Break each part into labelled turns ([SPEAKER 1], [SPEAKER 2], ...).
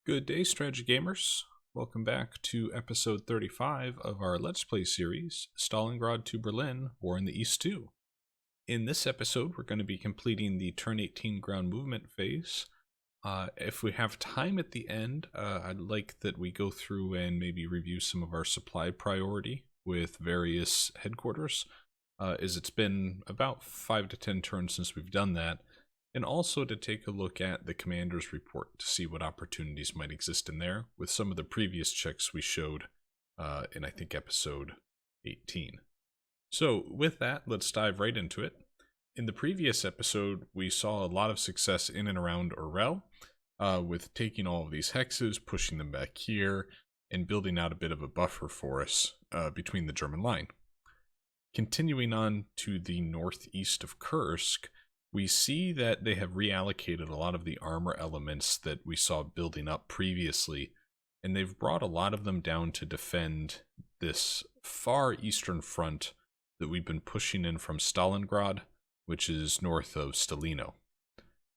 [SPEAKER 1] Good day, strategy gamers. Welcome back to episode 35 of our Let's Play series, Stalingrad to Berlin, War in the East 2. In this episode, we're going to be completing the turn 18 ground movement phase. If we have time at the end, I'd like that we go through and maybe review some of our supply priority with various headquarters, as it's been about 5 to 10 turns since we've done that. And also to take a look at the commander's report to see what opportunities might exist in there with some of the previous checks we showed in, I think, episode 18. So with that, let's dive right into it. In the previous episode, we saw a lot of success in and around Orel with taking all of these hexes, pushing them back here, and building out a bit of a buffer for us between the German line. Continuing on to the northeast of Kursk, we see that they have reallocated a lot of the armor elements that we saw building up previously, and they've brought a lot of them down to defend this far eastern front that we've been pushing in from Stalingrad, which is north of Stalino.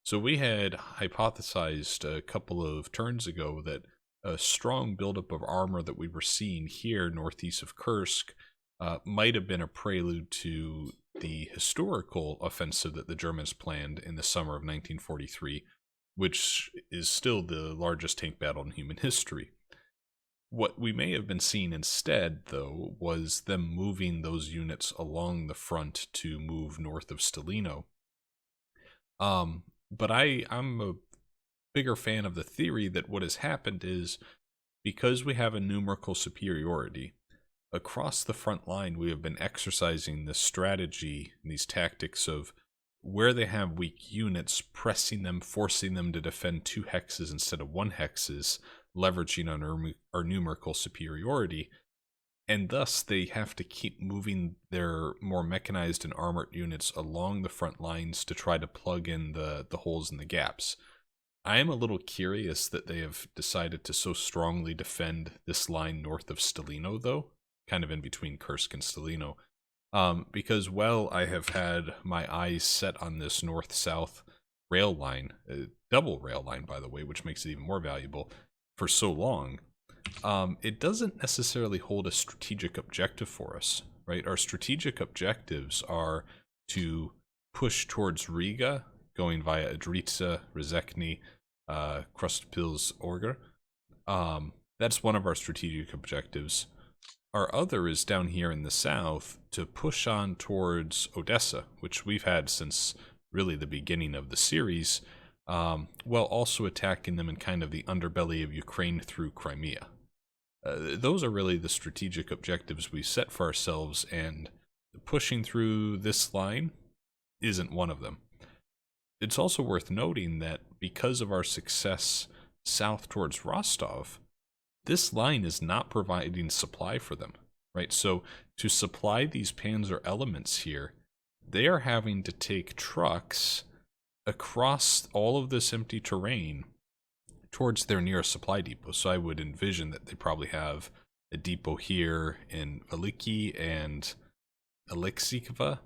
[SPEAKER 1] So we had hypothesized a couple of turns ago that a strong buildup of armor that we were seeing here northeast of Kursk might have been a prelude to the historical offensive that the Germans planned in the summer of 1943, which is still the largest tank battle in human history. What we may have been seeing instead, though, was them moving those units along the front to move north of Stalino. But I'm a bigger fan of the theory that what has happened is, because we have a numerical superiority, across the front line, we have been exercising this strategy, these tactics of where they have weak units, pressing them, forcing them to defend 2 hexes instead of 1 hexes, leveraging on our numerical superiority, and thus they have to keep moving their more mechanized and armored units along the front lines to try to plug in the holes and the gaps. I am a little curious that they have decided to so strongly defend this line north of Stalino, though, kind of in between Kursk and Stalino, because, well, I have had my eyes set on this north-south rail line, double rail line, by the way, which makes it even more valuable, for so long. It doesn't necessarily hold a strategic objective for us, right? Our strategic objectives are to push towards Riga, going via Adrica, Rezekny, Krustpils, Orger. That's one of our strategic objectives. Our other is down here in the south to push on towards Odessa, which we've had since really the beginning of the series, while also attacking them in kind of the underbelly of Ukraine through Crimea. Those are really the strategic objectives we set for ourselves, and pushing through this line isn't one of them. It's also worth noting that because of our success south towards Rostov, this line is not providing supply for them, right? So to supply these panzer elements here, they are having to take trucks across all of this empty terrain towards their nearest supply depot. So I would envision that they probably have a depot here in Veliki and Alexikova.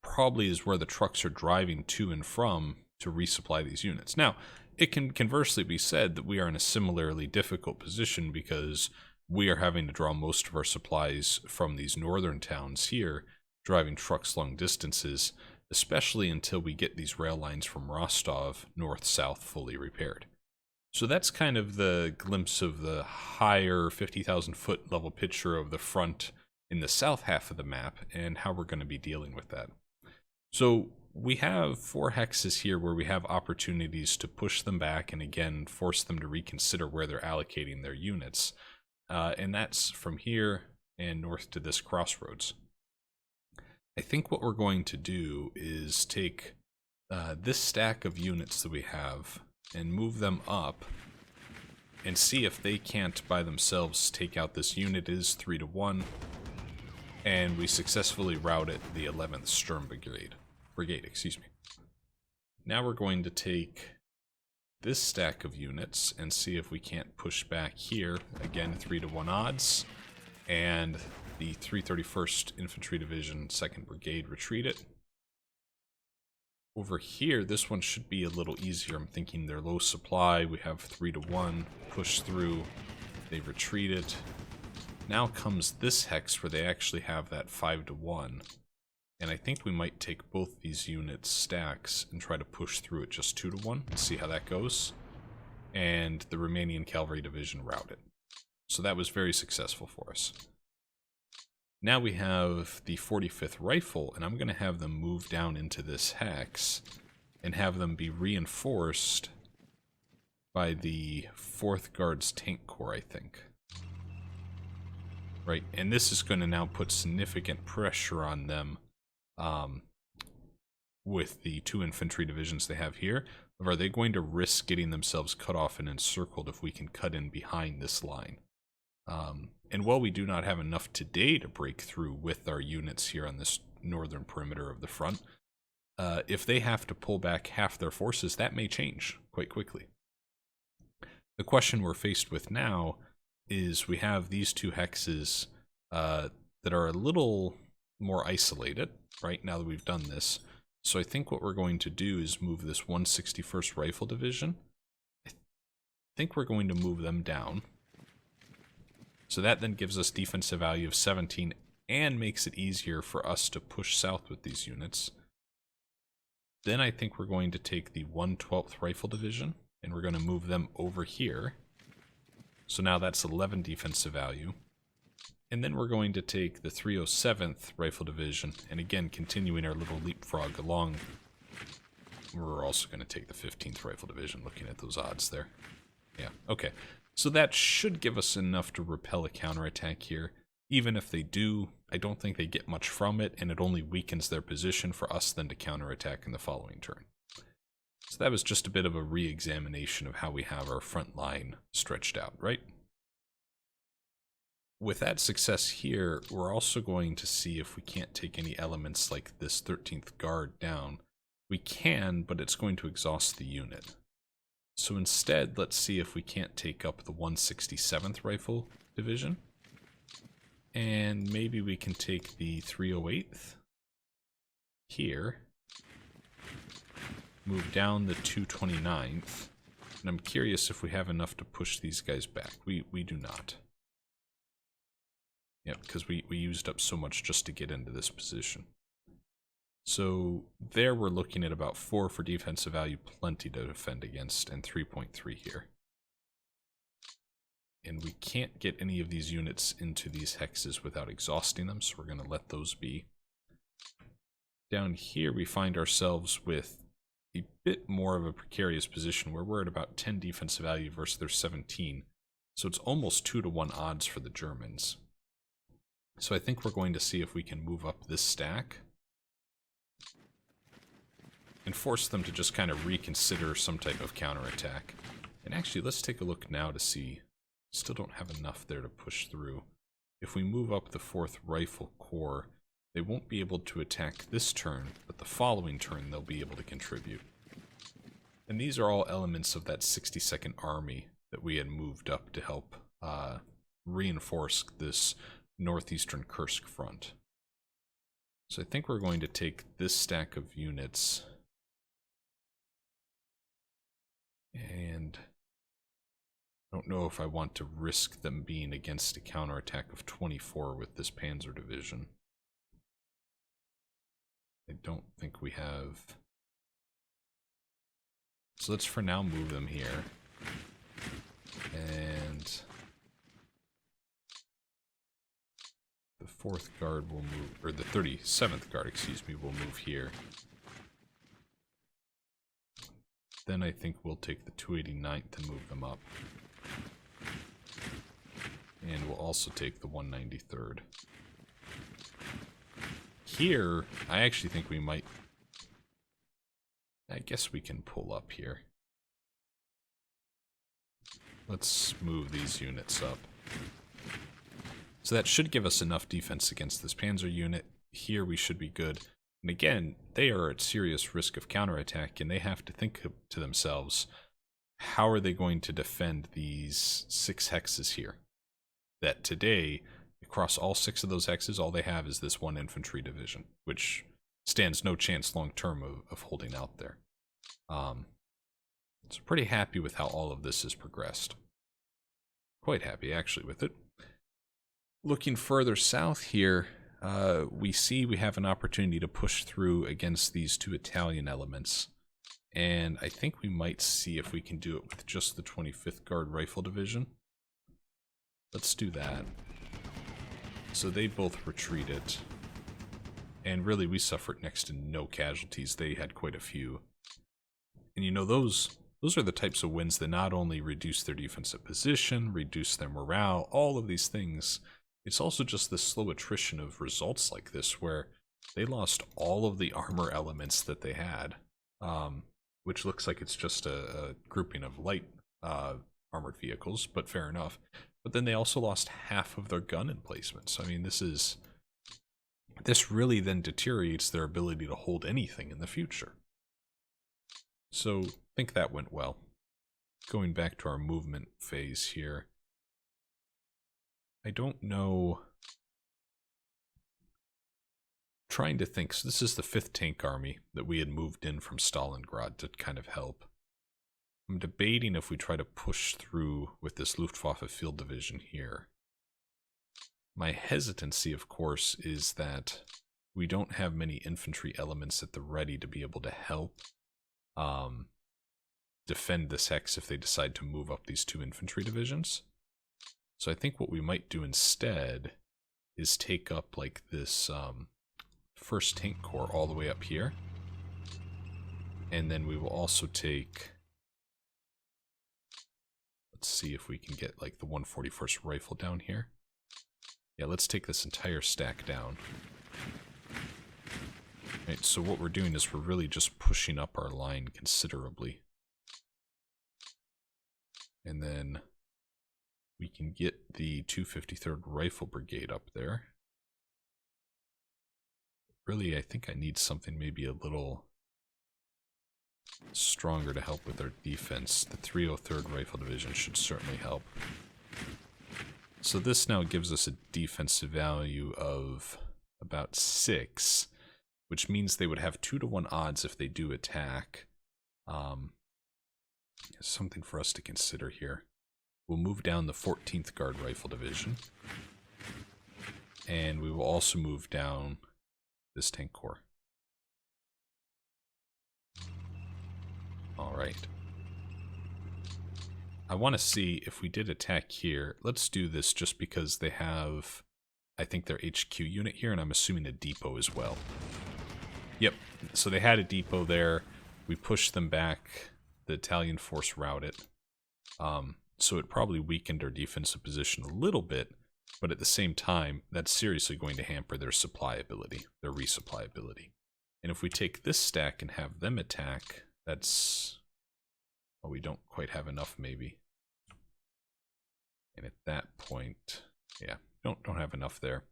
[SPEAKER 1] Probably is where the trucks are driving to and from to resupply these units. Now, it can conversely be said that we are in a similarly difficult position because we are having to draw most of our supplies from these northern towns here, driving trucks long distances, especially until we get these rail lines from Rostov north-south fully repaired. So that's kind of the glimpse of the higher 50,000 foot level picture of the front in the south half of the map and how we're going to be dealing with that. So we have 4 hexes here where we have opportunities to push them back and again force them to reconsider where they're allocating their units. And that's from here and north to this crossroads. I think what we're going to do is take this stack of units that we have and move them up and see if they can't by themselves take out this unit. It is 3-1, and we successfully routed the 11th Sturm Brigade. Now we're going to take this stack of units and see if we can't push back here. Again, 3-1 odds, and the 331st Infantry Division 2nd Brigade retreat it. Over here, this one should be a little easier. I'm thinking they're low supply. We have 3-1. Push through. They retreated. Now comes this hex where they actually have that 5-1. And I think we might take both these units stacks and try to push through it just 2-1 and see how that goes. And the Romanian cavalry division routed. So that was very successful for us. Now we have the 45th Rifle, and I'm going to have them move down into this hex and have them be reinforced by the 4th Guards Tank Corps, I think. Right, and this is going to now put significant pressure on them with the 2 infantry divisions they have here. Are they going to risk getting themselves cut off and encircled if we can cut in behind this line? And while we do not have enough today to break through with our units here on this northern perimeter of the front, if they have to pull back half their forces, that may change quite quickly. The question we're faced with now is we have these 2 hexes that are a little more isolated, right, now that we've done this. So I think what we're going to do is move this 161st Rifle Division. I think we're going to move them down. So that then gives us defensive value of 17 and makes it easier for us to push south with these units. Then I think we're going to take the 112th Rifle Division and we're going to move them over here. So now that's 11 defensive value. And then we're going to take the 307th Rifle Division and again continuing our little leapfrog along. We're also going to take the 15th Rifle Division, looking at those odds there. Yeah, okay. So that should give us enough to repel a counterattack here. Even if they do, I don't think they get much from it, and it only weakens their position for us then to counterattack in the following turn. So that was just a bit of a re-examination of how we have our front line stretched out, right? With that success here, we're also going to see if we can't take any elements like this 13th Guard down. We can, but it's going to exhaust the unit. So instead, let's see if we can't take up the 167th Rifle Division. And maybe we can take the 308th here. Move down the 229th. And I'm curious if we have enough to push these guys back. We do not. Yeah, because we used up so much just to get into this position. So there we're looking at about 4 for defensive value, plenty to defend against, and 3.3 here. And we can't get any of these units into these hexes without exhausting them, so we're going to let those be. Down here we find ourselves with a bit more of a precarious position where we're at about 10 defensive value versus their 17. So it's almost 2-1 odds for the Germans. So I think we're going to see if we can move up this stack and force them to just kind of reconsider some type of counterattack. And actually, let's take a look now to see. Still don't have enough there to push through. If we move up the 4th Rifle Corps, they won't be able to attack this turn, but the following turn they'll be able to contribute. And these are all elements of that 62nd Army that we had moved up to help reinforce this northeastern Kursk front. So I think we're going to take this stack of units and I don't know if I want to risk them being against a counterattack of 24 with this Panzer Division. I don't think we have. So let's for now move them here. And the 4th Guard will move, or the 37th Guard, excuse me, will move here. Then I think we'll take the 289th and move them up. And we'll also take the 193rd. Here, I actually think we might... I guess we can pull up here. Let's move these units up. So that should give us enough defense against this Panzer unit. Here we should be good. And again, they are at serious risk of counterattack, and they have to think to themselves, how are they going to defend these 6 hexes here? That today, across all 6 of those hexes, all they have is this 1 infantry division, which stands no chance long term of holding out there. So pretty happy with how all of this has progressed. Quite happy actually with it. Looking further south here, we see we have an opportunity to push through against these two Italian elements. And I think we might see if we can do it with just the 25th Guard Rifle Division. Let's do that. So they both retreated. And really we suffered next to no casualties. They had quite a few. And you know, those are the types of wins that not only reduce their defensive position, reduce their morale, all of these things. It's also just the slow attrition of results like this where they lost all of the armor elements that they had, which looks like it's just a grouping of light armored vehicles, but fair enough. But then they also lost half of their gun emplacements. I mean, this really then deteriorates their ability to hold anything in the future. So I think that went well. Going back to our movement phase here. I don't know. Trying to think. So this is the 5th Tank Army that we had moved in from Stalingrad to kind of help. I'm debating if we try to push through with this Luftwaffe Field Division here. My hesitancy, of course, is that we don't have many infantry elements at the ready to be able to help defend this hex if they decide to move up these two infantry divisions. So I think what we might do instead is take up like this 1st Tank Corps all the way up here. And then we will also take, let's see if we can get like the 141st Rifle down here. Yeah, let's take this entire stack down. Right, so what we're doing is we're really just pushing up our line considerably. And then we can get the 253rd Rifle Brigade up there. Really, I think I need something maybe a little stronger to help with our defense. The 303rd Rifle Division should certainly help. So this now gives us a defensive value of about 6, which means they would have 2-to-1 odds if they do attack. Something for us to consider here. We'll move down the 14th Guard Rifle Division. And we will also move down this Tank Corps. Alright. I want to see if we did attack here. Let's do this just because they have, I think, their HQ unit here, and I'm assuming a depot as well. Yep, so they had a depot there. We pushed them back. The Italian force routed. So it probably weakened our defensive position a little bit, but at the same time, that's seriously going to hamper their supply ability, their resupply ability. And if we take this stack and have them attack, that's... well, we don't quite have enough, maybe. And at that point, yeah, don't have enough there.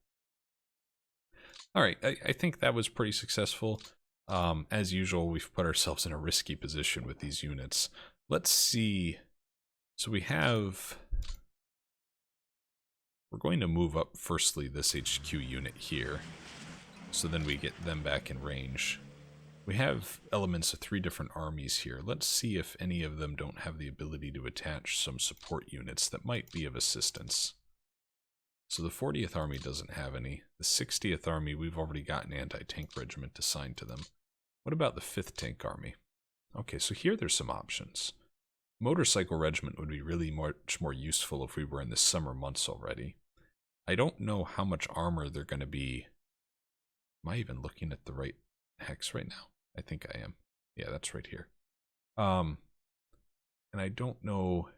[SPEAKER 1] All right, I think that was pretty successful. As usual, we've put ourselves in a risky position with these units. Let's see. So we have... we're going to move up, firstly, this HQ unit here. So then we get them back in range. We have elements of 3 different armies here. Let's see if any of them don't have the ability to attach some support units that might be of assistance. So the 40th Army doesn't have any. The 60th Army, we've already got an anti-tank regiment assigned to them. What about the 5th Tank Army? Okay, so here there's some options. Motorcycle regiment would be really much more useful if we were in the summer months already. I don't know how much armor they're going to be. Am I even looking at the right hex right now? I think I am. Yeah, that's right here. And I don't know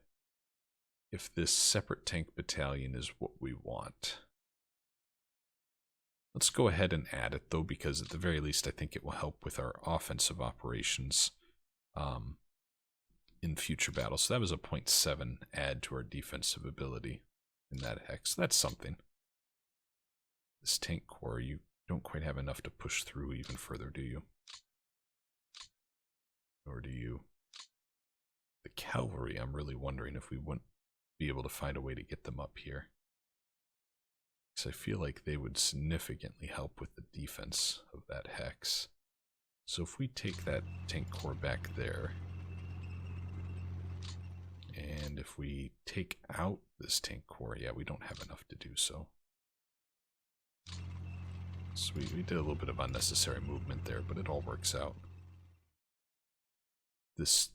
[SPEAKER 1] if this separate tank battalion is what we want. Let's go ahead and add it, though, because at the very least I think it will help with our offensive operations in future battles. So that was a 0.7 add to our defensive ability in that hex. That's something. This tank corps, you don't quite have enough to push through even further, do you? Or do you? The cavalry, I'm really wondering if we wouldn't be able to find a way to get them up here. Because I feel like they would significantly help with the defense of that hex. So if we take that tank core back there, and if we take out this tank core, yeah, we don't have enough to do so. So we did a little bit of unnecessary movement there, but it all works out. This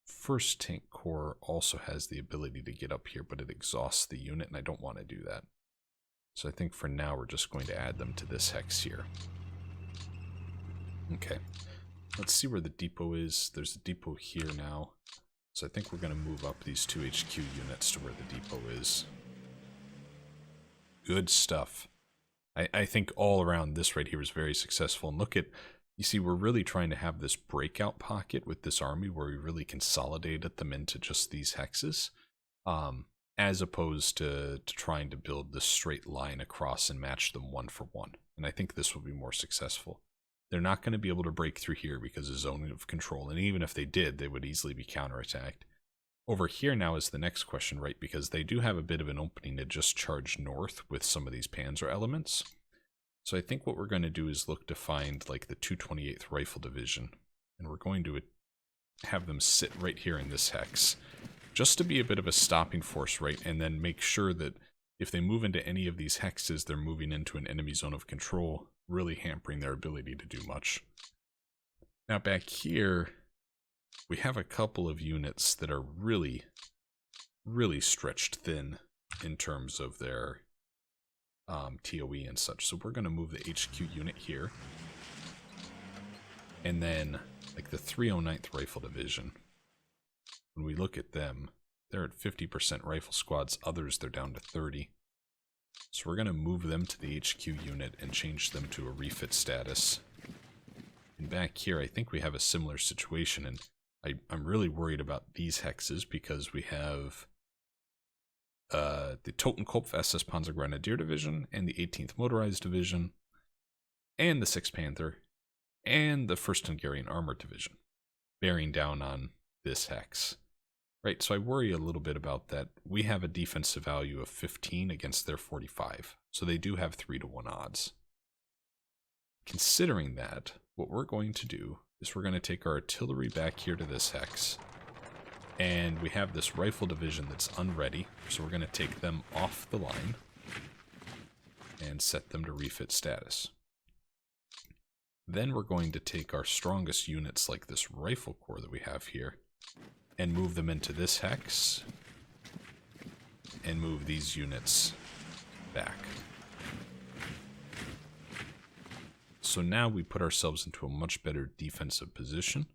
[SPEAKER 1] first tank core also has the ability to get up here, but it exhausts the unit, and I don't want to do that. So I think for now we're just going to add them to this hex here. Okay, let's see where the depot is. There's a depot here now. So I think we're going to move up these 2 HQ units to where the depot is. Good stuff. I think all around this right here is very successful. And look at, you see, we're really trying to have this breakout pocket with this army where we really consolidated them into just these hexes. As opposed to trying to build this straight line across and match them one for one. And I think this will be more successful. They're not going to be able to break through here because of zone of control, and even if they did, they would easily be counterattacked. Over here now is the next question, right? Because they do have a bit of an opening to just charge north with some of these panzer elements. So I think what we're going to do is look to find like the 228th Rifle Division, and we're going to have them sit right here in this hex, just to be a bit of a stopping force, right? And then make sure that if they move into any of these hexes, they're moving into an enemy zone of control, really hampering their ability to do much. Now back here, we have a couple of units that are really, really stretched thin in terms of their TOE and such. So we're going to move the HQ unit here. And then, like the 309th Rifle Division, when we look at them, they're at 50% rifle squads. Others, they're down to 30. So we're going to move them to the HQ unit and change them to a refit status. And back here, I think we have a similar situation, and I'm really worried about these hexes because we have the Totenkopf SS Panzer Grenadier Division and the 18th Motorized Division and the 6th Panther and the 1st Hungarian Armored Division bearing down on this hex. Right, so I worry a little bit about that. We have a defensive value of 15 against their 45, so they do have 3-to-1 odds. Considering that, what we're going to do is we're going to take our artillery back here to this hex, and we have this rifle division that's unready, so we're going to take them off the line and set them to refit status. Then we're going to take our strongest units like this rifle corps that we have here and move them into this hex and move these units back. So now we put ourselves into a much better defensive position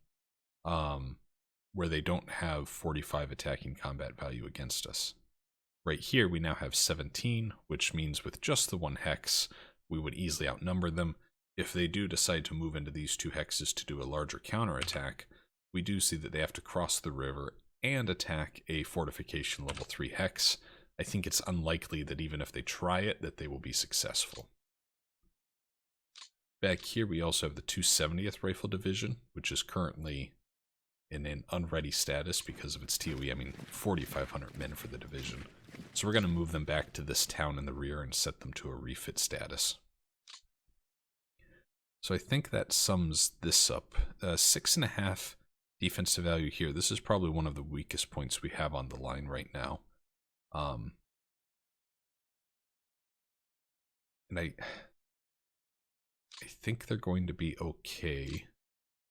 [SPEAKER 1] where they don't have 45 attacking combat value against us. Right here we now have 17, which means with just the one hex we would easily outnumber them. If they do decide to move into these two hexes to do a larger counterattack, we do see that they have to cross the river and attack a fortification level 3 hex. I think it's unlikely that even if they try it, that they will be successful. Back here we also have the 270th Rifle Division, which is currently in an unready status because of its TOE. I mean, 4,500 men for the division. So we're going to move them back to this town in the rear and set them to a refit status. So I think that sums this up. 6.5 defensive value here. This is probably one of the weakest points we have on the line right now. And I think they're going to be okay.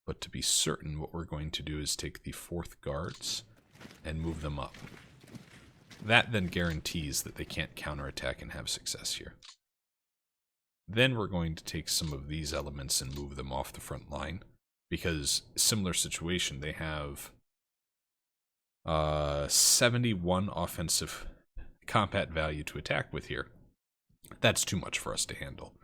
[SPEAKER 1] But to be certain, what we're going to do is take the 4th Guards and move them up. That then guarantees that they can't counterattack and have success here. Then we're going to take some of these elements and move them off the front line. Because, similar situation, they have 71 offensive combat value to attack with here. That's too much for us to handle.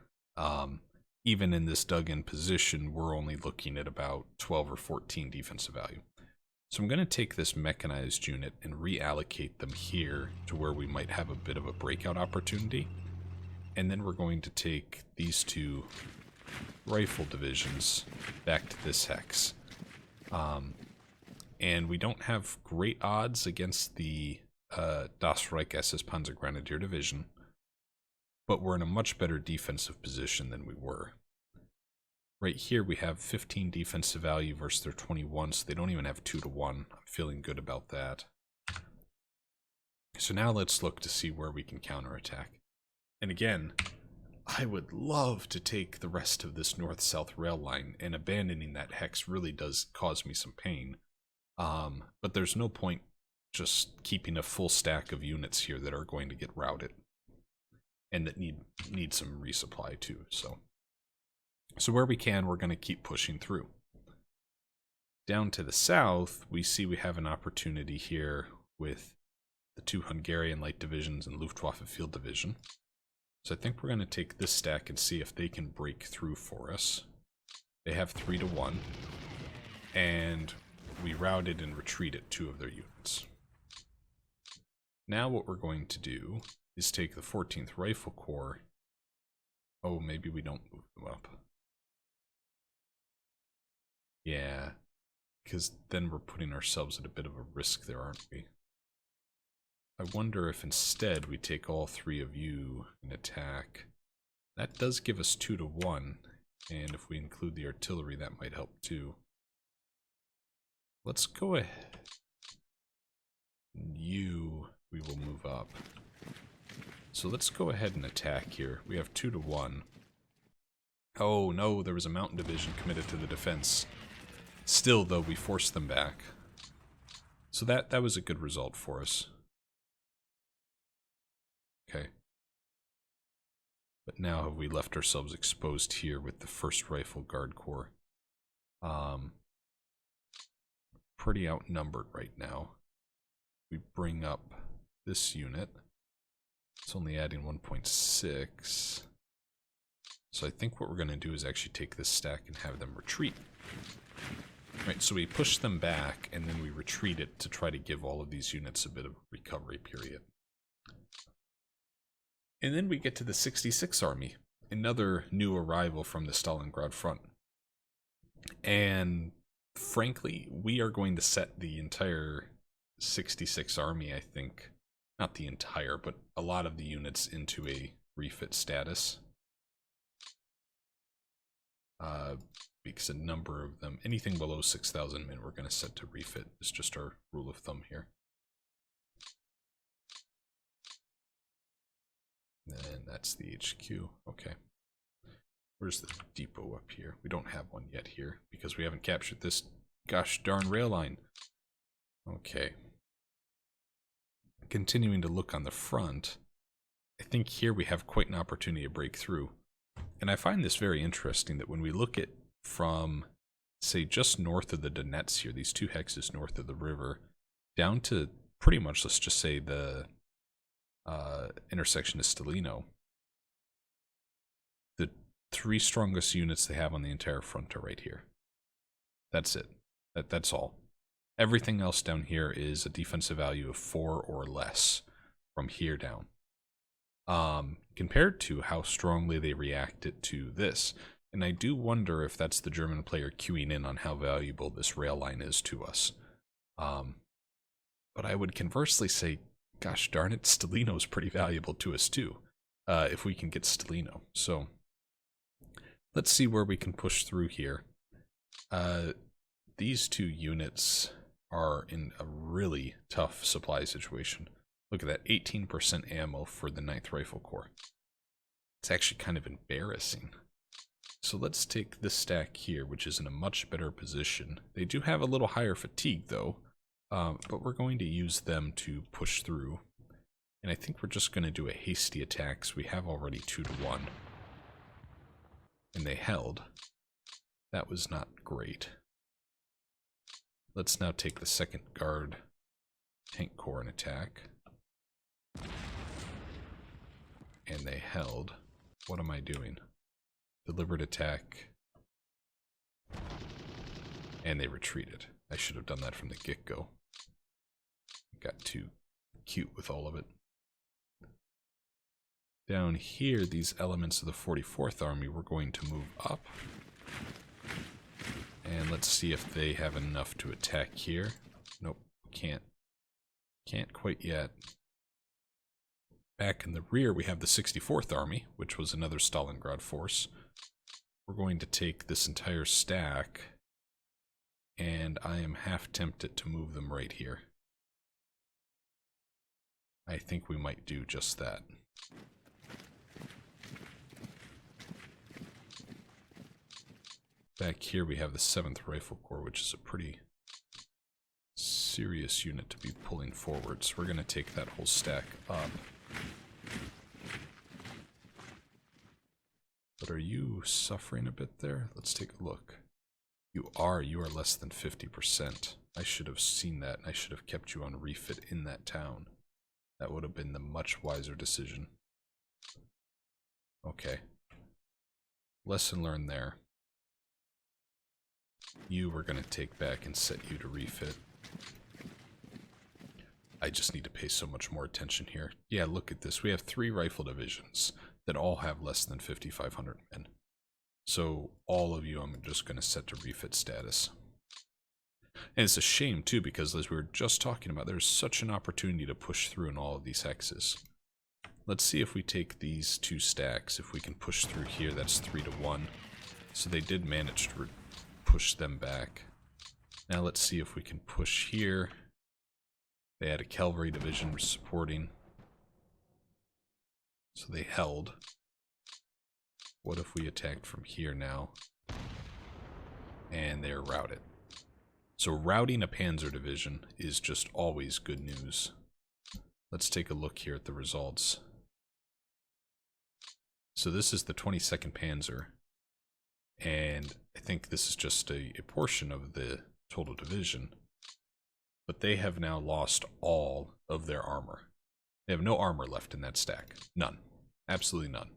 [SPEAKER 1] Even in this dug-in position, we're only looking at about 12 or 14 defensive value. So I'm going to take this mechanized unit and reallocate them here to where we might have a bit of a breakout opportunity. And then we're going to take these two rifle divisions back to this hex. And we don't have great odds against the Das Reich SS Panzer Grenadier Division. but we're in a much better defensive position than we were. Right here we have 15 defensive value versus their 21, so they don't even have 2-1. I'm feeling good about that. So now let's look to see where we can counterattack. And again, I would love to take the rest of this north-south rail line, and abandoning that hex really does cause me some pain. But there's no point just keeping a full stack of units here that are going to get routed. And that need some resupply too, so where we can, we're going to keep pushing through. Down to the south, we see we have an opportunity here with the 2 Hungarian Light Divisions and Luftwaffe Field Division. So I think we're going to take this stack and see if they can break through for us. They have 3-1, and we routed and retreated 2 of their units. Now what we're going to do is take the 14th Rifle Corps. Oh, maybe we don't move them up. Yeah, because then we're putting ourselves at a bit of a risk there, aren't we? I wonder if instead we take all 3 of you and attack. That does give us 2-1, and if we include the artillery, that might help too. Let's go ahead. We will move up. So let's go ahead and attack here. We have 2-1. Oh no, there was a mountain division committed to the defense. Still, though, we forced them back. So that was a good result for us. Okay. But now have we left ourselves exposed here with the 1st Rifle Guard Corps. Pretty outnumbered right now. We bring up this unit. It's only adding 1.6. So I think what we're going to do is actually take this stack and have them retreat. Right, so we push them back, and then we retreat it to try to give all of these units a bit of a recovery period. And then we get to the 66th Army, another new arrival from the Stalingrad front. And frankly, we are going to set the entire 66th Army, I think, not the entire, but a lot of the units into a refit status. Because a number of them, anything below 6,000 men, we're going to set to refit. It's just our rule of thumb here. And that's the HQ. Okay. Where's the depot up here? We don't have one yet here because we haven't captured this gosh darn rail line. Okay. Continuing to look on the front, I think here we have quite an opportunity to break through. And I find this very interesting that when we look at from, say, just north of the Donets here, these 2 hexes north of the river, down to pretty much, let's just say, the intersection of Stalino, the 3 strongest units they have on the entire front are right here. That's it. That's all. Everything else down here is a defensive value of 4 or less from here down. Compared to how strongly they reacted to this. And I do wonder if that's the German player queuing in on how valuable this rail line is to us. But I would conversely say, gosh darn it, Stalino's pretty valuable to us too, if we can get Stalino. So let's see where we can push through here. These 2 units are in a really tough supply situation. Look at that, 18% ammo for the 9th Rifle Corps. It's actually kind of embarrassing. So let's take this stack here, which is in a much better position. They do have a little higher fatigue, though, but we're going to use them to push through. And I think we're just going to do a hasty attack, so we have already 2-1. And they held. That was not great. Let's now take the 2nd Guard Tank Corps and attack. And they held. What am I doing? Deliberate attack. And they retreated. I should have done that from the get-go. Got too cute with all of it. Down here, these elements of the 44th Army, we're going to move up. And let's see if they have enough to attack here. Nope, can't. Can't quite yet. Back in the rear, we have the 64th Army, which was another Stalingrad force. We're going to take this entire stack, and I am half tempted to move them right here. I think we might do just that. Back here we have the 7th Rifle Corps, which is a pretty serious unit to be pulling forward. So we're going to take that whole stack up. But are you suffering a bit there? Let's take a look. You are less than 50%. I should have seen that, and I should have kept you on refit in that town. That would have been the much wiser decision. Okay. Lesson learned there. You we're going to take back and set you to refit. I just need to pay so much more attention here. Yeah, look at this. We have 3 rifle divisions that all have less than 5,500 men. So all of you I'm just going to set to refit status. And it's a shame too, because as we were just talking about, there's such an opportunity to push through in all of these hexes. Let's see if we take these 2 stacks, if we can push through here. That's 3-1. So they did manage to push them back. Now let's see if we can push here. They had a cavalry division supporting. So they held. What if we attacked from here now? And they're routed. So routing a panzer division is just always good news. Let's take a look here at the results. So this is the 22nd Panzer. And I think this is just a portion of the total division. But they have now lost all of their armor. They have no armor left in that stack. None. Absolutely none.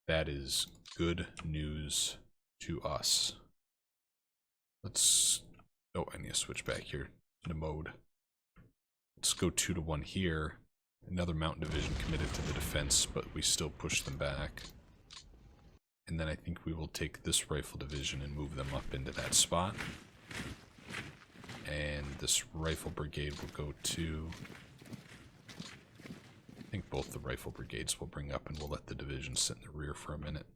[SPEAKER 1] That is good news to us. Let's... Oh, I need to switch back here to mode. Let's go 2-1 here. Another mountain division committed to the defense, but we still push them back. And then I think we will take this rifle division and move them up into that spot. And this rifle brigade will go to... I think both the rifle brigades will bring up, and we'll let the division sit in the rear for a minute.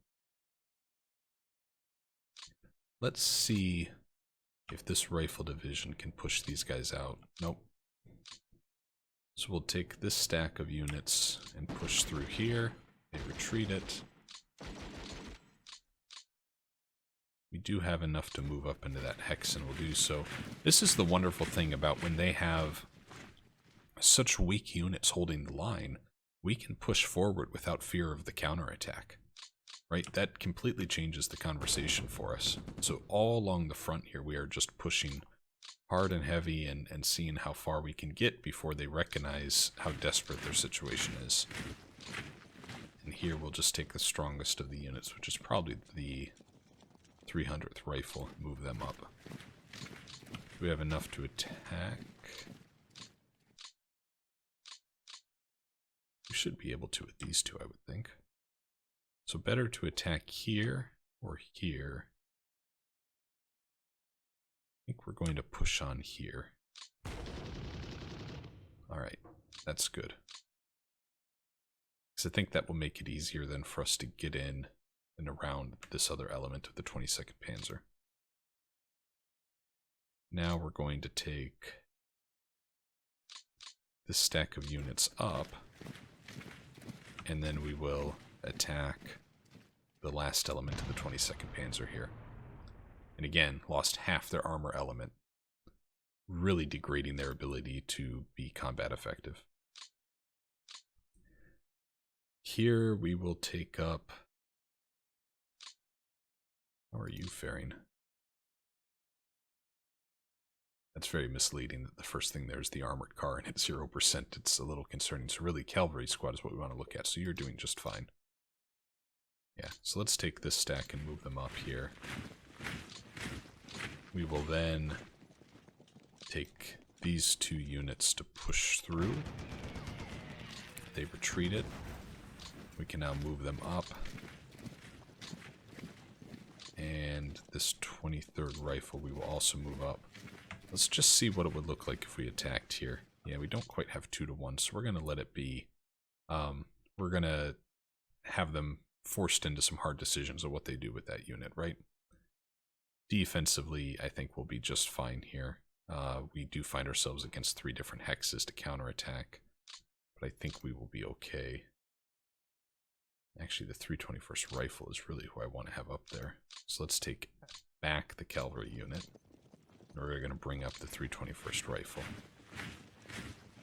[SPEAKER 1] Let's see if this rifle division can push these guys out. Nope. So we'll take this stack of units and push through here. They retreat it. We do have enough to move up into that hex, and we'll do so. This is the wonderful thing about when they have such weak units holding the line, we can push forward without fear of the counterattack. Right? That completely changes the conversation for us. So all along the front here, we are just pushing hard and heavy and seeing how far we can get before they recognize how desperate their situation is. And here we'll just take the strongest of the units, which is probably the 300th Rifle, and move them up. Do we have enough to attack? We should be able to with these 2, I would think. So better to attack here or here. I think we're going to push on here. Alright, that's good. Because I think that will make it easier then for us to get in and around this other element of the 22nd Panzer. Now we're going to take this stack of units up, and then we will attack the last element of the 22nd Panzer here. And again, lost half their armor element, really degrading their ability to be combat effective. Here we will take up... How are you faring? That's very misleading that the first thing there is the armored car and it's 0%. It's a little concerning. So really, cavalry squad is what we want to look at. So you're doing just fine. Yeah, so let's take this stack and move them up here. We will then take these 2 units to push through. They retreated. We can now move them up. And this 23rd Rifle we will also move up. Let's just see what it would look like if we attacked here. Yeah, we don't quite have 2 to 1, so we're going to let it be. We're going to have them forced into some hard decisions of what they do with that unit, right? Defensively, I think we'll be just fine here. We do find ourselves against 3 different hexes to counterattack, but I think we will be okay. Actually, the 321st Rifle is really who I want to have up there. So let's take back the cavalry unit. And we're going to bring up the 321st Rifle.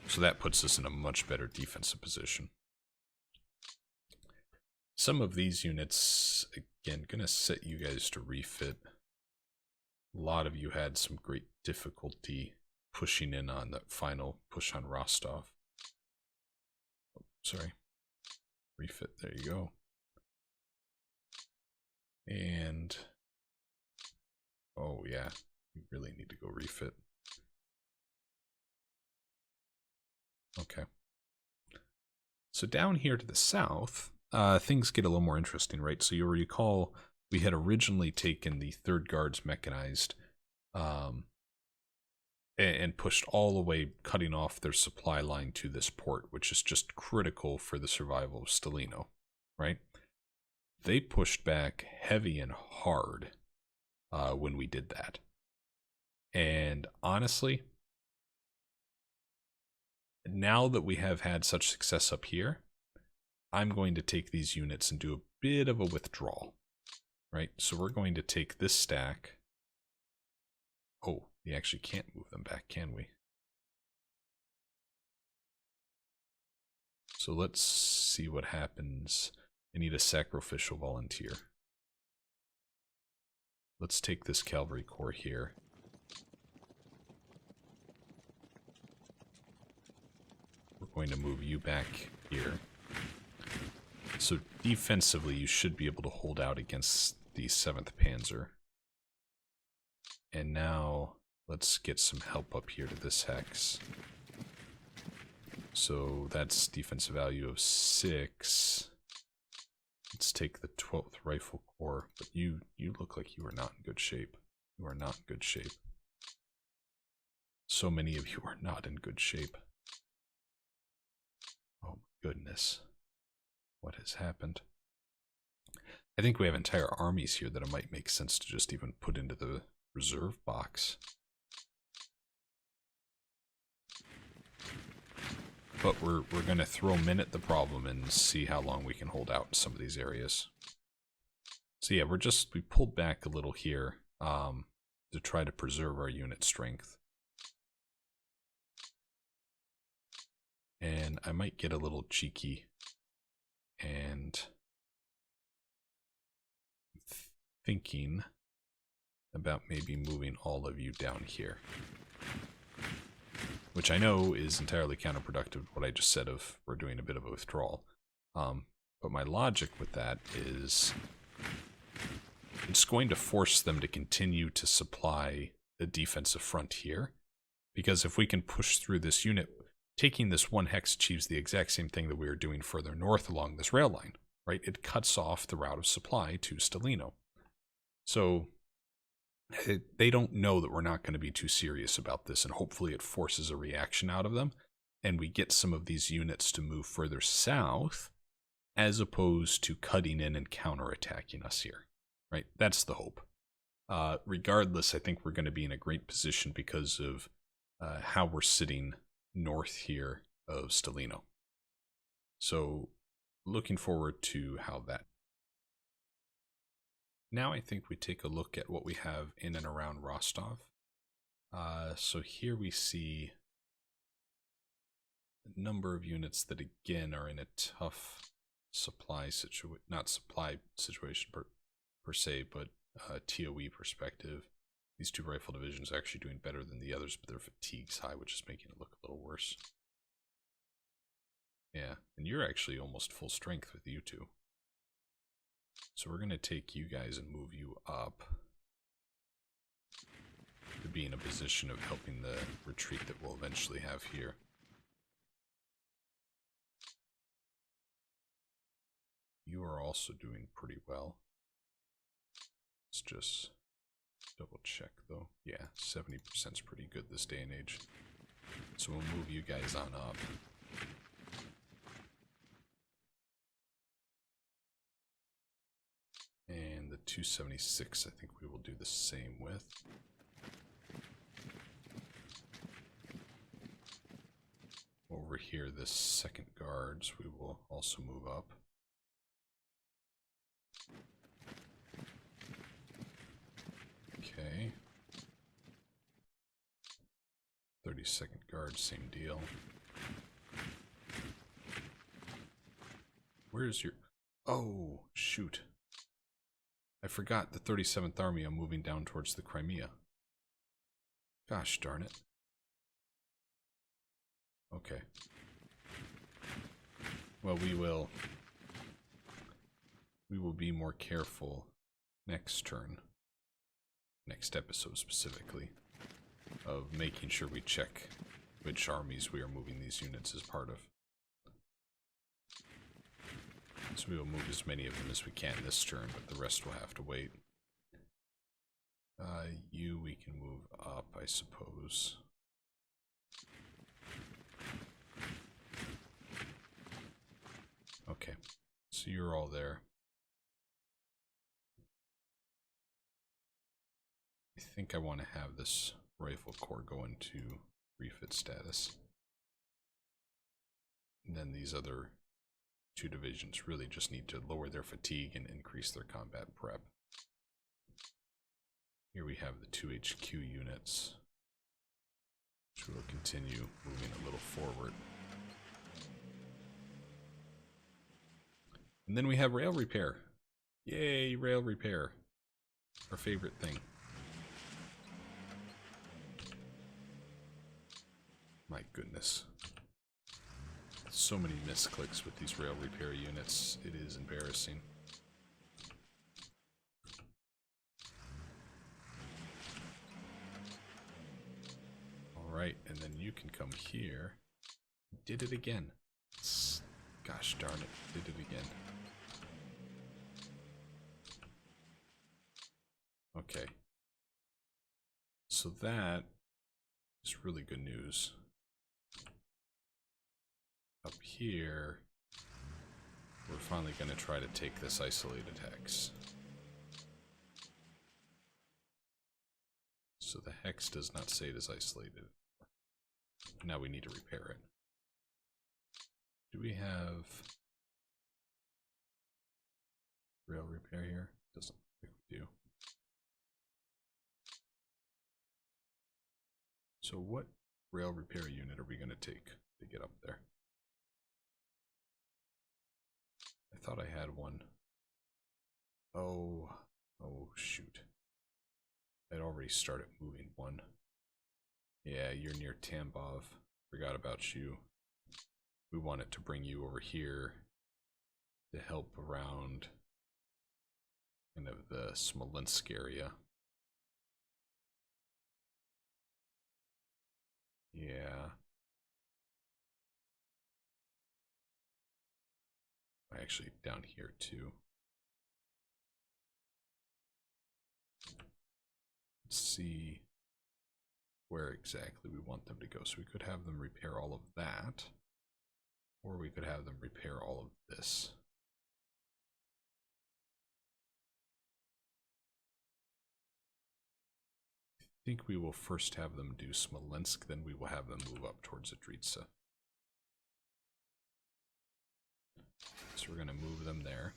[SPEAKER 1] So that puts us in a much better defensive position. Some of these units, again, going to set you guys to refit. A lot of you had some great difficulty pushing in on the final push on Rostov. Oh, sorry. Refit, there you go. And, oh yeah, we really need to go refit. Okay. So down here to the south, things get a little more interesting, right? So you'll recall we had originally taken the 3rd Guards mechanized and pushed all the way, cutting off their supply line to this port, which is just critical for the survival of Stalino, right? They pushed back heavy and hard when we did that. And honestly, now that we have had such success up here, I'm going to take these units and do a bit of a withdrawal, right? So we're going to take this stack. Oh, we actually can't move them back, can we? So let's see what happens. I need a sacrificial volunteer. Let's take this cavalry corps here. We're going to move you back here. So defensively, you should be able to hold out against the 7th Panzer. And now, let's get some help up here to this hex. So that's defensive value of 6. Let's take the 12th Rifle Corps. But you look like you are not in good shape. You are not in good shape. So many of you are not in good shape. Oh my goodness. What has happened? I think we have entire armies here that it might make sense to just even put into the reserve box. But we're going to throw men at the problem and see how long we can hold out in some of these areas. So yeah, we pulled back a little here to try to preserve our unit strength. And I might get a little cheeky and thinking about maybe moving all of you down here. Which I know is entirely counterproductive to what I just said of we're doing a bit of a withdrawal. But my logic with that is it's going to force them to continue to supply a defensive front here. Because if we can push through this unit, taking this 1 hex achieves the exact same thing that we are doing further north along this rail line, right? It cuts off the route of supply to Stalino. So they don't know that we're not going to be too serious about this, and hopefully it forces a reaction out of them, and we get some of these units to move further south, as opposed to cutting in and counterattacking us here, right? That's the hope. Regardless, I think we're going to be in a great position because of how we're sitting north here of Stalino. So, looking forward to how that. Now I think we take a look at what we have in and around Rostov. So here we see a number of units that again are in a tough supply situation, not supply situation per se, but TOE perspective. These 2 rifle divisions are actually doing better than the others, but their fatigue's high, which is making it look a little worse. Yeah, and you're actually almost full strength with you 2. So we're going to take you guys and move you up to be in a position of helping the retreat that we'll eventually have here. You are also doing pretty well. Let's just double check though. Yeah, 70% is pretty good this day and age. So we'll move you guys on up. And the 276, I think we will do the same with. Over here, this second guards, we will also move up. Okay. 32nd guard, same deal. Where's your... Oh, shoot. I forgot the 37th Army. I'm moving down towards the Crimea. Gosh darn it. Okay. Well, we will be more careful next turn, next episode specifically, of making sure we check which armies we are moving these units as part of. So we will move as many of them as we can this turn, but the rest will have to wait. You we can move up, I suppose. Okay, so you're all there. I think I want to have this rifle corps go into refit status. And then these other two divisions really just need to lower their fatigue and increase their combat prep. Here we have the 2 HQ units, which will continue moving a little forward. And then we have rail repair. Yay, rail repair. Our favorite thing. My goodness. So many misclicks with these rail repair units. It is embarrassing. Alright, and then you can come here. Did it again. Gosh darn it, did it again. Okay. So that is really good news. Up here, we're finally going to try to take this isolated hex. So the hex does not say it is isolated. Now we need to repair it. Do we have rail repair here? Doesn't look like we do. So what rail repair unit are we going to take to get up there? I thought I had one. Oh shoot. I'd already started moving one. Yeah, you're near Tambov. Forgot about you. We wanted to bring you over here to help around kind of the Smolensk area. Yeah. Actually, down here too. Let's see where exactly we want them to go. So we could have them repair all of that, or we could have them repair all of this. I think we will first have them do Smolensk, then we will have them move up towards Adritsa. So we're going to move them there.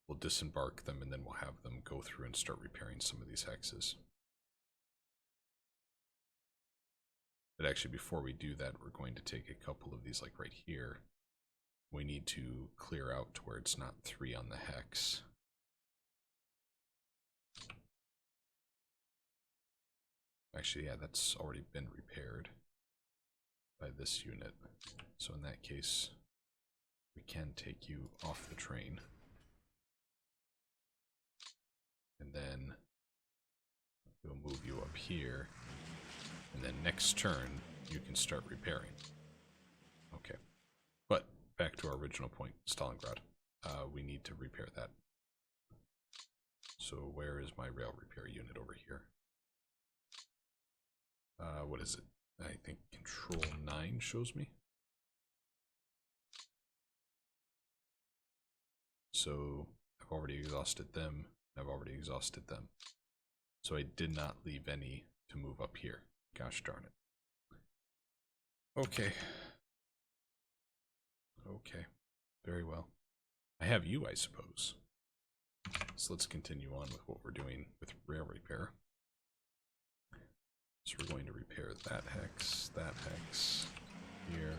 [SPEAKER 1] We'll disembark them, and then we'll have them go through and start repairing some of these hexes. But actually, before we do that, we're going to take a couple of these, like right here. We need to clear out to where it's not 3 on the hex. Actually, yeah, that's already been repaired by this unit. So in that case, we can take you off the train. And then we'll move you up here. And then next turn, you can start repairing. Okay. But back to our original point, Stalingrad. We need to repair that. So where is my rail repair unit over here? What is it? I think Control 9 shows me. So I've already exhausted them. I've already exhausted them. So I did not leave any to move up here. Gosh darn it. Okay. Okay. Very well. I have you, I suppose. So let's continue on with what we're doing with rail repair. So we're going to repair that hex, here,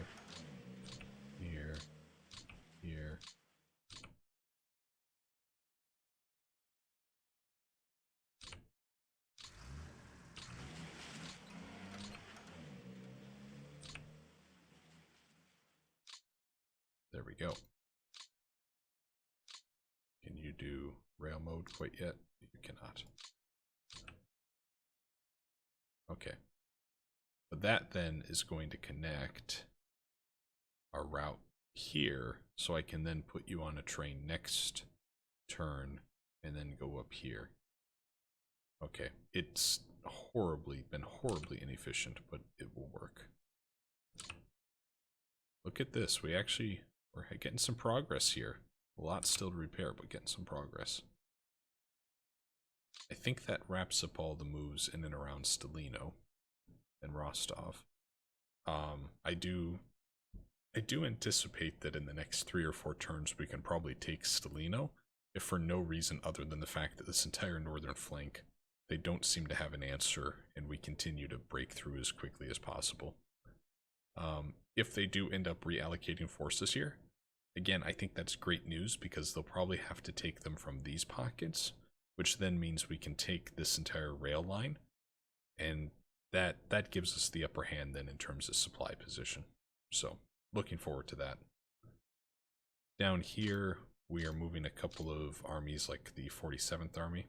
[SPEAKER 1] here, here. There we go. Can you do rail mode quite yet? You cannot. Okay. But that then is going to connect our route here, so I can then put you on a train next turn and then go up here. Okay, it's been horribly inefficient, but it will work. Look at this, we're getting some progress here. A lot still to repair, but getting some progress. I think that wraps up all the moves in and around Stalino and Rostov. I do anticipate that in the next 3 or 4 turns we can probably take Stalino, if for no reason other than the fact that this entire northern flank, they don't seem to have an answer, and we continue to break through as quickly as possible. If they do end up reallocating forces here, again, I think that's great news, because they'll probably have to take them from these pockets, which then means we can take this entire rail line, and that gives us the upper hand then in terms of supply position. So, looking forward to that. Down here, we are moving a couple of armies like the 47th Army.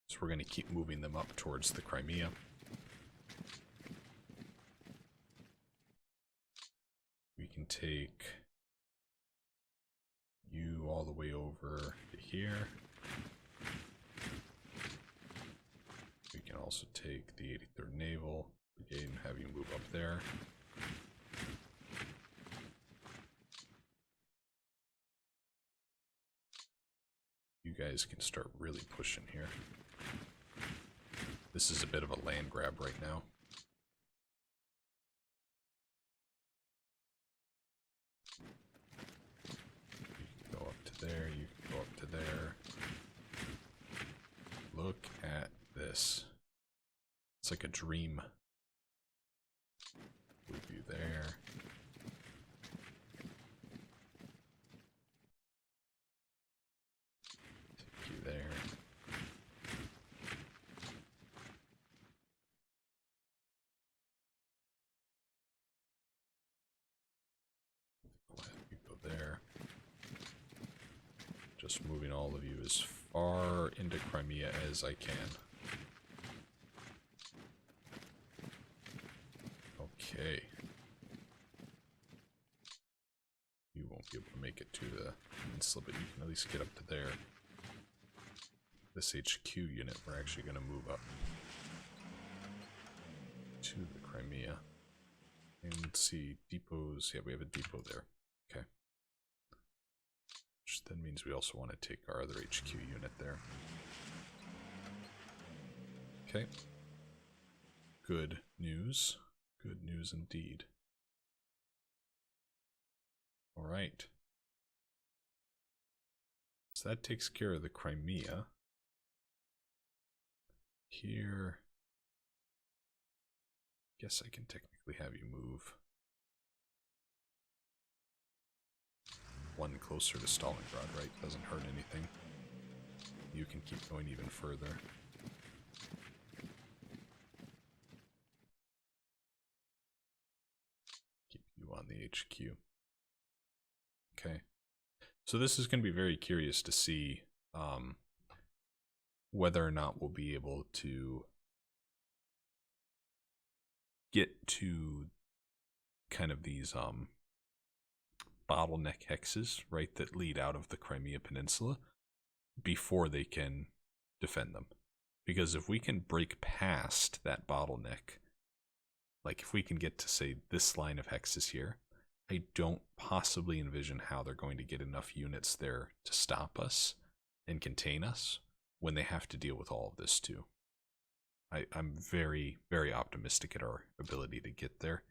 [SPEAKER 1] So we're going to keep moving them up towards the Crimea. We can take you all the way over to here. We can also take the 83rd Naval Brigade and have you move up there. You guys can start really pushing here. This is a bit of a land grab right now. You can go up to there, you can go up to there. Look at this. It's like a dream. Move you there. Take you there. Go ahead, you go there. Just moving all of you as far into Crimea as I can. Okay. You won't be able to make it to the peninsula, but you can at least get up to there. This HQ unit, we're actually going to move up to the Crimea. And let's see, depots. Yeah, we have a depot there. Okay. Which then means we also want to take our other HQ unit there. Okay. Good news. Good news indeed. All right. So that takes care of the Crimea. Here. Guess I can technically have you move one closer to Stalingrad, right? Doesn't hurt anything. You can keep going even further. Keep you on the HQ. Okay. So this is going to be very curious to see whether or not we'll be able to get to kind of these bottleneck hexes, right, that lead out of the Crimea Peninsula before they can defend them. Because if we can break past that bottleneck Like, if we can get to, say, this line of hexes here, I don't possibly envision how they're going to get enough units there to stop us and contain us when they have to deal with all of this too. I'm very, very optimistic at our ability to get there.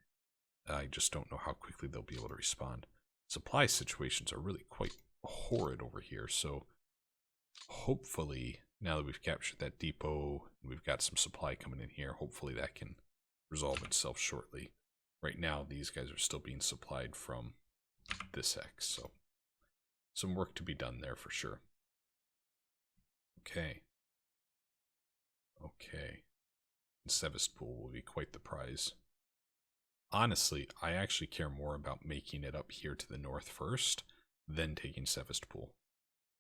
[SPEAKER 1] I just don't know how quickly they'll be able to respond. Supply situations are really quite horrid over here, so hopefully, now that we've captured that depot and we've got some supply coming in here, hopefully that can resolve itself shortly. Right now, these guys are still being supplied from this hex, so some work to be done there for sure. Okay. Okay. Sevastopol will be quite the prize. Honestly, I actually care more about making it up here to the north first than taking Sevastopol.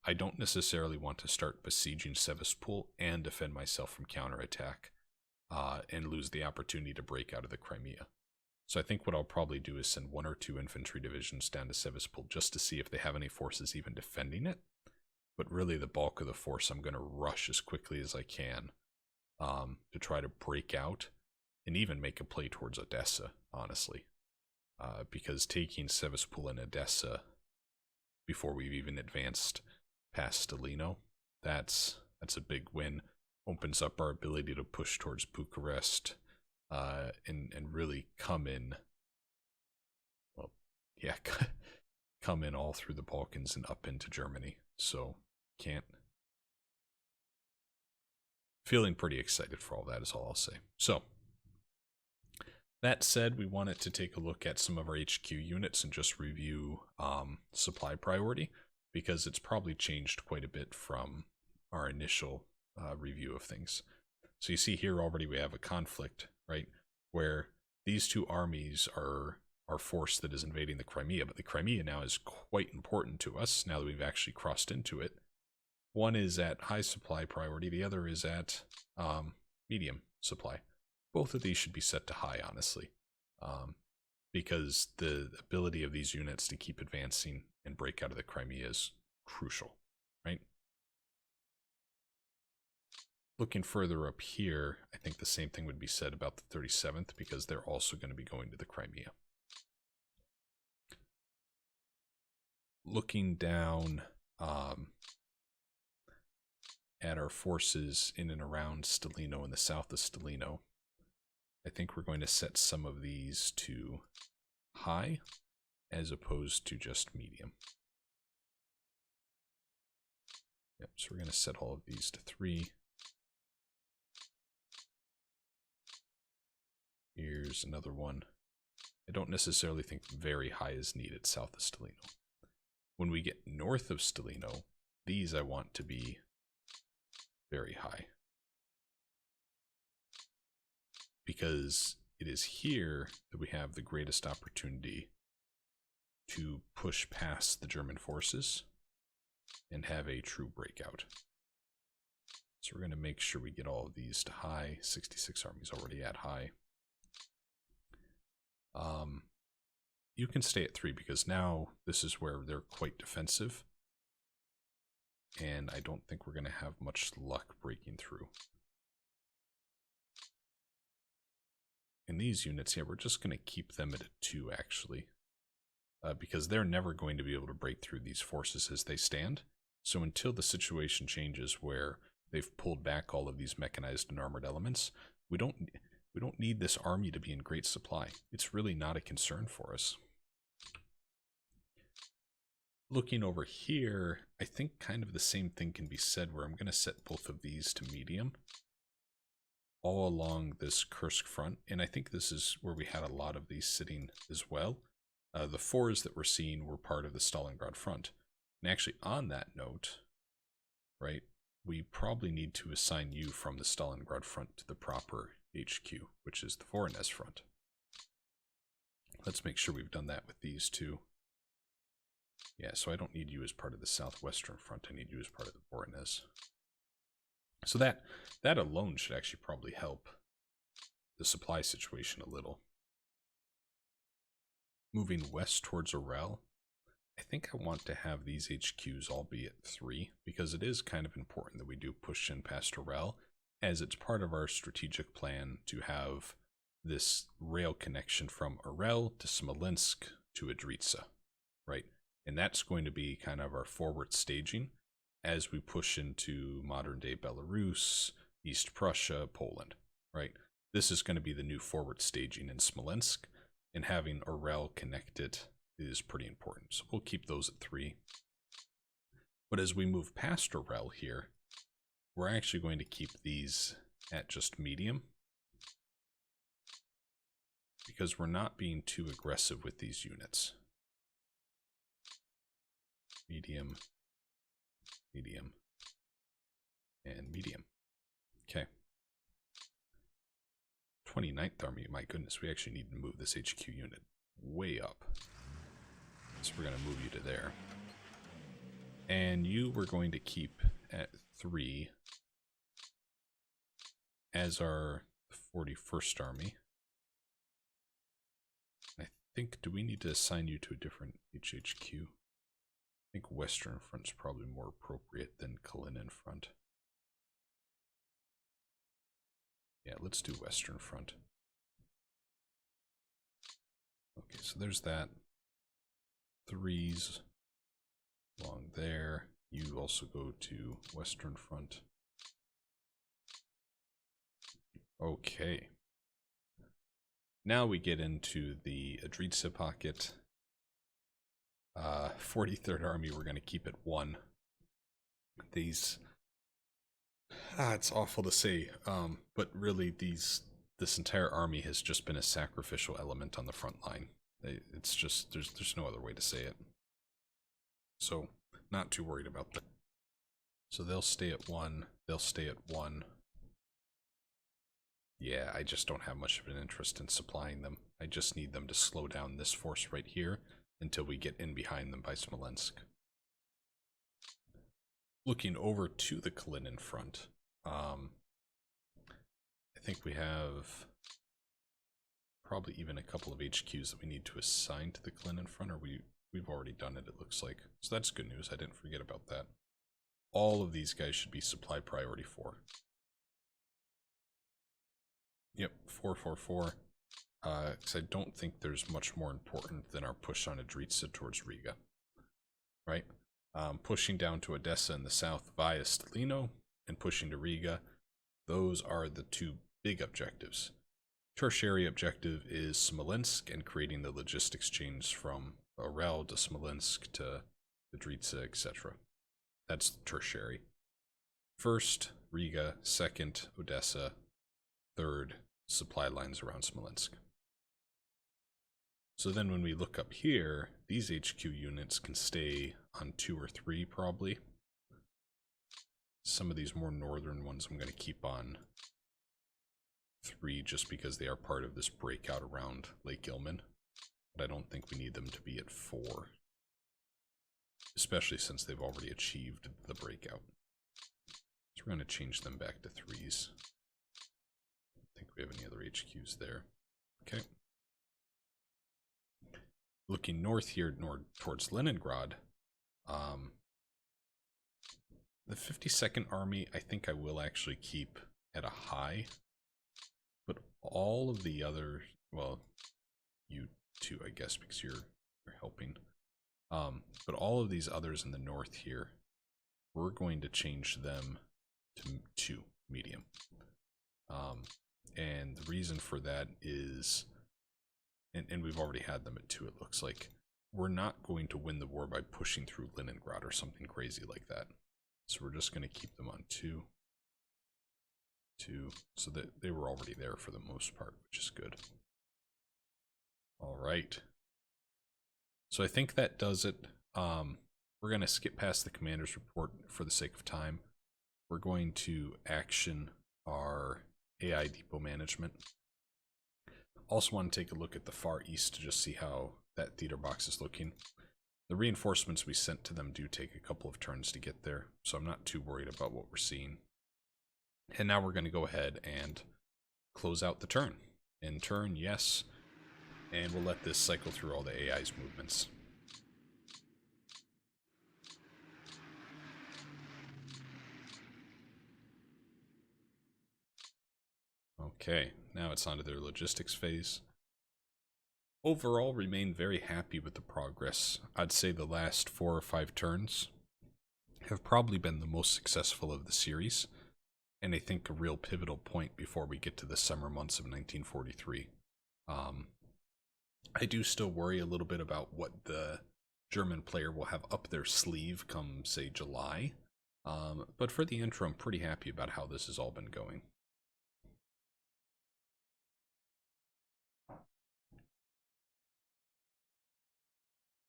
[SPEAKER 1] I don't necessarily want to start besieging Sevastopol and defend myself from counterattack and lose the opportunity to break out of the Crimea. So I think what I'll probably do is send 1 or 2 infantry divisions down to Sevastopol just to see if they have any forces even defending it. But really the bulk of the force I'm going to rush as quickly as I can to try to break out and even make a play towards Odessa, honestly. Because taking Sevastopol and Odessa before we've even advanced past Stalino, that's a big win. Opens up our ability to push towards Bucharest and really come in, well, yeah, come in all through the Balkans and up into Germany. So, feeling pretty excited for all that is all I'll say. So, that said, we wanted to take a look at some of our HQ units and just review supply priority, because it's probably changed quite a bit from our initial review of things. So you see here already we have a conflict, right, where these two armies are our force that is invading the Crimea, but the Crimea now is quite important to us now that we've actually crossed into it. One is at high supply priority, the other is at medium supply. Both of these should be set to high, honestly, because the ability of these units to keep advancing and break out of the Crimea is crucial, right? Looking further up here, I think the same thing would be said about the 37th, because they're also going to be going to the Crimea. Looking down at our forces in and around Stalino and the south of Stalino, I think we're going to set some of these to high as opposed to just medium. Yep, so we're going to set all of these to 3. Here's another one. I don't necessarily think very high is needed south of Stalino. When we get north of Stalino, these I want to be very high, because it is here that we have the greatest opportunity to push past the German forces and have a true breakout. So we're going to make sure we get all of these to high. 66 armies already at high. You can stay at 3 because now this is where they're quite defensive, and I don't think we're going to have much luck breaking through. In these units, yeah, we're just going to keep them at a 2, actually, because they're never going to be able to break through these forces as they stand. So until the situation changes where they've pulled back all of these mechanized and armored elements, we don't need this army to be in great supply. It's really not a concern for us. Looking over here, I think kind of the same thing can be said, where I'm going to set both of these to medium all along this Kursk front, and I think this is where we had a lot of these sitting as well. The 4s that we're seeing were part of the Stalingrad front. And actually on that note, right, we probably need to assign you from the Stalingrad front to the proper HQ, which is the Voronezh front. Let's make sure we've done that with these two. Yeah, so I don't need you as part of the southwestern front. I need you as part of the Voronezh. So that alone should actually probably help the supply situation a little. Moving west towards Orel, I think I want to have these HQs all be at 3, because it is kind of important that we do push in past Orel, as it's part of our strategic plan to have this rail connection from Orel to Smolensk to Idritsa, right? And that's going to be kind of our forward staging as we push into modern-day Belarus, East Prussia, Poland, right? This is going to be the new forward staging in Smolensk, and having Orel connected is pretty important. So we'll keep those at 3. But as we move past Orel here, we're actually going to keep these at just medium, because we're not being too aggressive with these units. Medium, medium, and medium. Okay. 29th Army, my goodness, we actually need to move this HQ unit way up. So we're going to move you to there. And you we're going to keep at 3 as our 41st Army. I think, do we need to assign you to a different HHQ? I think Western Front's probably more appropriate than Kalinin Front. Yeah, let's do Western Front. Okay, so there's that. 3s along there. You also go to Western Front. Okay. Now we get into the Idritsa pocket. 43rd Army, we're going to keep at 1. These... it's awful to say, but really this entire army has just been a sacrificial element on the front line. It's just, there's no other way to say it. So, not too worried about that. So they'll stay at 1, they'll stay at 1. Yeah, I just don't have much of an interest in supplying them. I just need them to slow down this force right here until we get in behind them by Smolensk. Looking over to the Kalinin front, I think we have probably even a couple of HQs that we need to assign to the Kalinin front, or we've already done it, it looks like. So that's good news, I didn't forget about that. All of these guys should be supply priority 4. Yep, 444. Because I don't think there's much more important than our push on Idritsa towards Riga. Right? Pushing down to Odessa in the south via Stalino and pushing to Riga. Those are the 2 big objectives. Tertiary objective is Smolensk and creating the logistics chains from Orel to Smolensk to Idritsa, etc. That's the tertiary. First, Riga. Second, Odessa. Third, supply lines around Smolensk. So then when we look up here, these HQ units can stay on 2 or 3 probably. Some of these more northern ones I'm going to keep on 3 just because they are part of this breakout around Lake Ilmen. But I don't think we need them to be at 4. Especially since they've already achieved the breakout. So we're going to change them back to 3s. I don't think we have any other HQs there. Okay. Looking north here, towards Leningrad, the 52nd Army, I think I will actually keep at a high, but all of the other, well, you too, I guess, because you're helping, but all of these others in the north here, we're going to change them to 2 medium, and the reason for that is, and we've already had them at 2, it looks like. We're not going to win the war by pushing through Leningrad or something crazy like that. So we're just going to keep them on 2. So that they were already there for the most part, which is good. Alright. So I think that does it. We're going to skip past the commander's report for the sake of time. We're going to action our AI depot management. Also want to take a look at the Far East to just see how that theater box is looking. The reinforcements we sent to them do take a couple of turns to get there, so I'm not too worried about what we're seeing. And now we're going to go ahead and close out the turn. In turn, yes, and we'll let this cycle through all the AI's movements. Okay, now it's onto their logistics phase. Overall, remain very happy with the progress. I'd say the last 4 or 5 turns have probably been the most successful of the series, and I think a real pivotal point before we get to the summer months of 1943. I do still worry a little bit about what the German player will have up their sleeve come, say, July. But for the intro, I'm pretty happy about how this has all been going.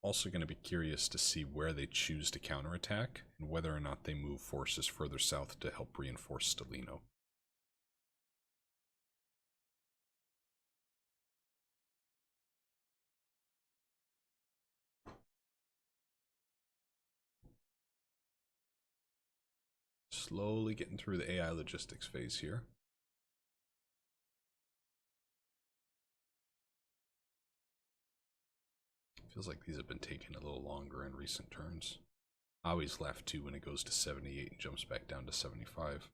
[SPEAKER 1] Also going to be curious to see where they choose to counterattack and whether or not they move forces further south to help reinforce Stalino. Slowly getting through the AI logistics phase here. Feels like these have been taking a little longer in recent turns. I always laugh too when it goes to 78 and jumps back down to 75.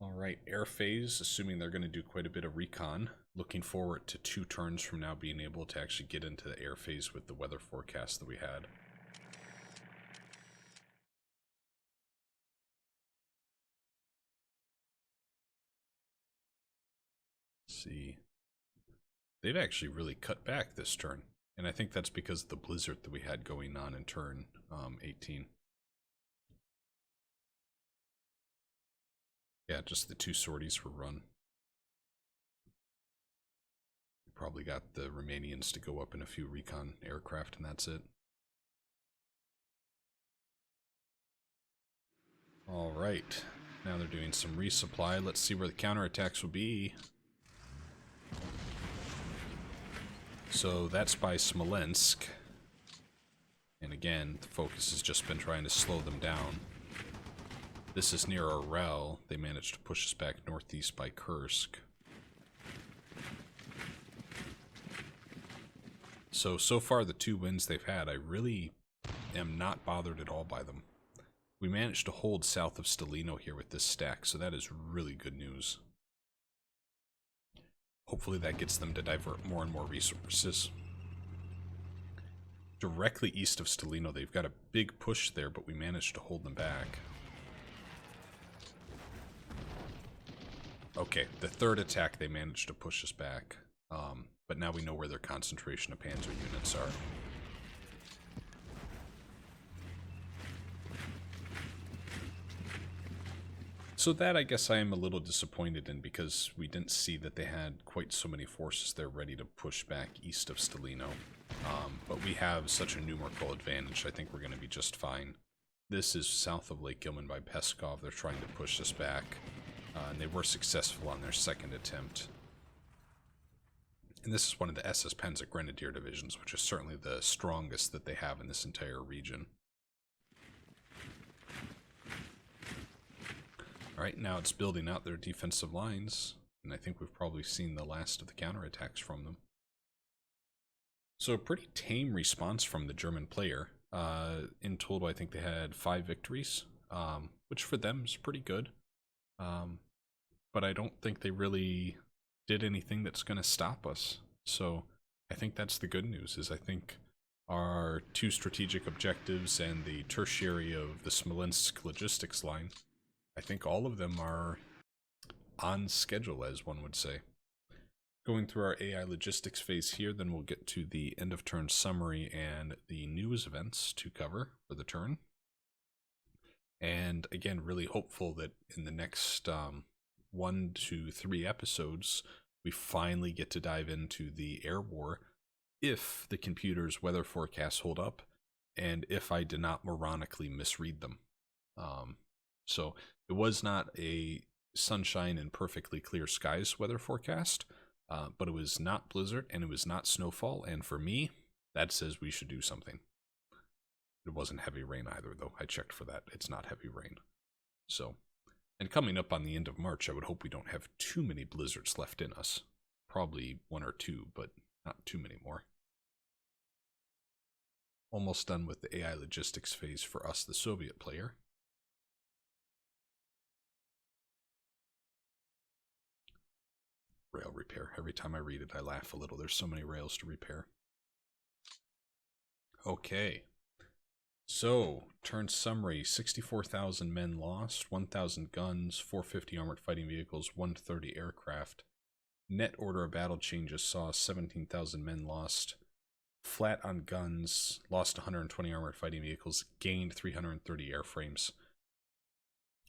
[SPEAKER 1] Alright, air phase, assuming they're going to do quite a bit of recon. Looking forward to 2 turns from now being able to actually get into the air phase with the weather forecast that we had. Let's see. They've actually really cut back this turn, and I think that's because of the blizzard that we had going on in turn 18. Yeah, just the 2 sorties were run. We probably got the Romanians to go up in a few recon aircraft, and that's it. Alright, now they're doing some resupply. Let's see where the counterattacks will be. So that's by Smolensk. And again, the focus has just been trying to slow them down. This is near Orel. They managed to push us back northeast by Kursk. So far the 2 wins they've had, I really am not bothered at all by them. We managed to hold south of Stalino here with this stack, so that is really good news. Hopefully that gets them to divert more and more resources. Directly east of Stalino, they've got a big push there, but we managed to hold them back. Okay, the 3rd attack they managed to push us back, but now we know where their concentration of panzer units are. So that I guess I am a little disappointed in, because we didn't see that they had quite so many forces there ready to push back east of Stalino. But we have such a numerical advantage, I think we're going to be just fine. This is south of Lake Gilman by Peskov. They're trying to push us back. And they were successful on their 2nd attempt. And this is one of the SS Panzer Grenadier divisions, which is certainly the strongest that they have in this entire region. Alright, now it's building out their defensive lines, and I think we've probably seen the last of the counterattacks from them. So a pretty tame response from the German player. In total, I think they had 5 victories, which for them is pretty good. But I don't think they really did anything that's going to stop us. So I think that's the good news, is I think our 2 strategic objectives and the tertiary of the Smolensk logistics line, I think all of them are on schedule, as one would say. Going through our AI logistics phase here, then we'll get to the end of turn summary and the news events to cover for the turn. And again, really hopeful that in the next 1 to 3 episodes, we finally get to dive into the air war, if the computer's weather forecasts hold up, and if I did not moronically misread them. So it was not a sunshine and perfectly clear skies weather forecast, but it was not blizzard and it was not snowfall, and for me, that says we should do something. It wasn't heavy rain either, though. I checked for that. It's not heavy rain. So, and coming up on the end of March, I would hope we don't have too many blizzards left in us. Probably 1 or 2, but not too many more. Almost done with the AI logistics phase for us, the Soviet player. rail repair. Every time I read it, I laugh a little. There's so many rails to repair. Okay. So, turn summary, 64,000 men lost, 1,000 guns, 450 armored fighting vehicles, 130 aircraft. Net order of battle changes saw 17,000 men lost, flat on guns, lost 120 armored fighting vehicles, gained 330 airframes.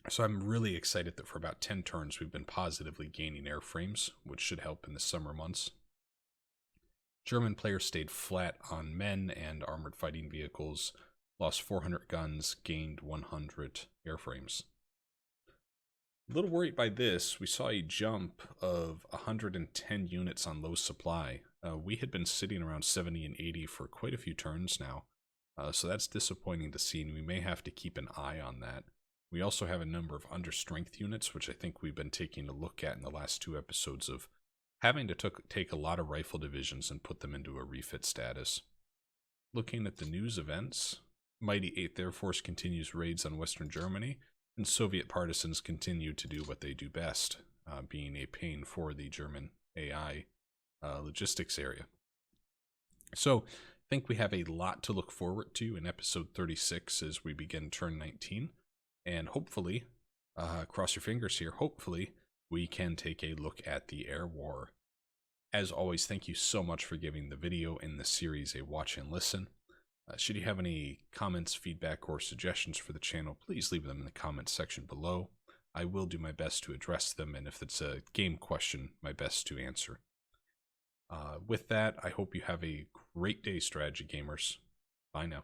[SPEAKER 1] So I'm really excited that for about 10 turns we've been positively gaining airframes, which should help in the summer months. German players stayed flat on men and armored fighting vehicles, lost 400 guns, gained 100 airframes. A little worried by this, we saw a jump of 110 units on low supply. We had been sitting around 70 and 80 for quite a few turns now, so that's disappointing to see, and we may have to keep an eye on that. We also have a number of under-strength units, which I think we've been taking a look at in the last 2 episodes of having to take a lot of rifle divisions and put them into a refit status. Looking at the news events, Mighty 8th Air Force continues raids on Western Germany, and Soviet partisans continue to do what they do best, being a pain for the German AI logistics area. So, I think we have a lot to look forward to in episode 36 as we begin turn 19. And hopefully, cross your fingers here, hopefully we can take a look at the air war. As always, thank you so much for giving the video in the series a watch and listen. Should you have any comments, feedback, or suggestions for the channel, please leave them in the comments section below. I will do my best to address them, and if it's a game question, my best to answer. With that, I hope you have a great day, strategy gamers. Bye now.